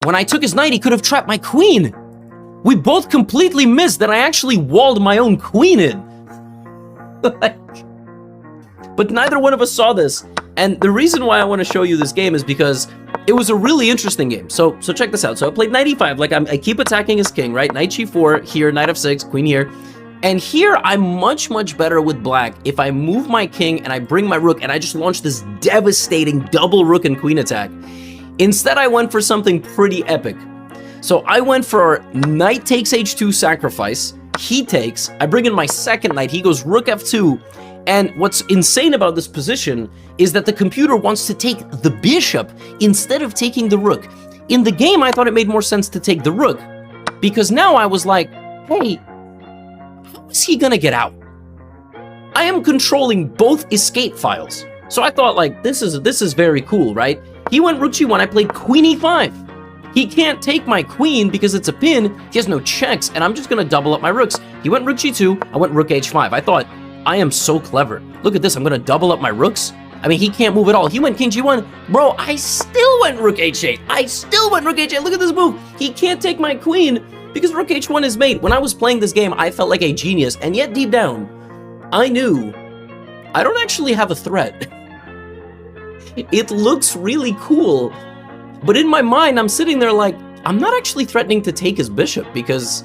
When I took his knight, he could have trapped my queen. We both completely missed that I actually walled my own queen in. But neither one of us saw this. And the reason why I want to show you this game is because it was a really interesting game. So check this out. So I played knight e5. Like, I keep attacking his king, right? Knight g4 here, knight f6, queen here. And here, I'm much, much better with black if I move my king and I bring my rook and I just launch this devastating double rook and queen attack. Instead, I went for something pretty epic. So I went for knight takes h2 sacrifice. He takes. I bring in my second knight. He goes rook f2. And what's insane about this position is that the computer wants to take the bishop instead of taking the rook. In the game, I thought it made more sense to take the rook, because now I was like, hey, how is he gonna get out? I am controlling both escape files. So I thought, like, this is very cool, right? He went rook g1, I played queen e5. He can't take my queen because it's a pin, he has no checks, and I'm just gonna double up my rooks. He went rook g2, I went rook h5. I thought, I am so clever. Look at this, I'm gonna double up my rooks. I mean, he can't move at all. He went king g1. Bro, I still went rook h8. I still went rook h8. Look at this move. He can't take my queen because rook h1 is mate. When I was playing this game, I felt like a genius, and yet deep down, I knew I don't actually have a threat. It looks really cool, but in my mind, I'm sitting there like, I'm not actually threatening to take his bishop because,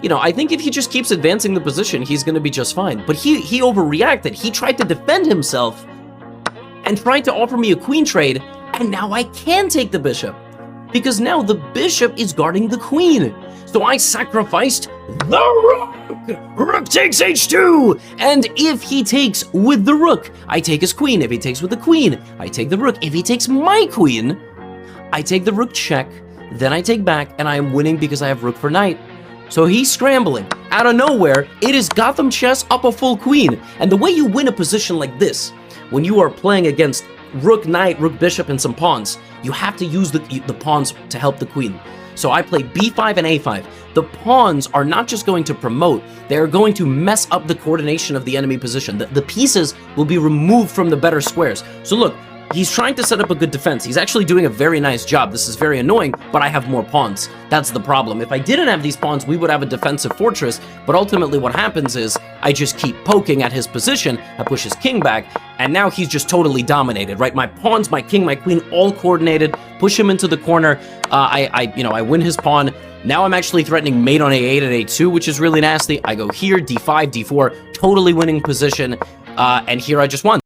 you know, I think if he just keeps advancing the position, he's going to be just fine. But he overreacted. He tried to defend himself and tried to offer me a queen trade, and now I can take the bishop because now the bishop is guarding the queen. So I sacrificed the rook. Rook takes h2. And if he takes with the rook, I take his queen. If he takes with the queen, I take the rook. If he takes my queen, I take the rook check. Then I take back, and I am winning because I have rook for knight. So he's scrambling. Out of nowhere, it is Gotham chess up a full queen. And the way you win a position like this, when you are playing against rook, knight, rook, bishop, and some pawns, you have to use the pawns to help the queen. So I play b5 and a5. The pawns are not just going to promote, they are going to mess up the coordination of the enemy position. The pieces will be removed from the better squares. So look, he's trying to set up a good defense. He's actually doing a very nice job. This is very annoying, but I have more pawns. That's the problem. If I didn't have these pawns, we would have a defensive fortress, but ultimately what happens is I just keep poking at his position, I push his king back, and now he's just totally dominated, right? My pawns, my king, my queen, all coordinated, push him into the corner. I win his pawn. Now I'm actually threatening mate on a8 and a2, which is really nasty. I go here, d5, d4, totally winning position, and here I just won.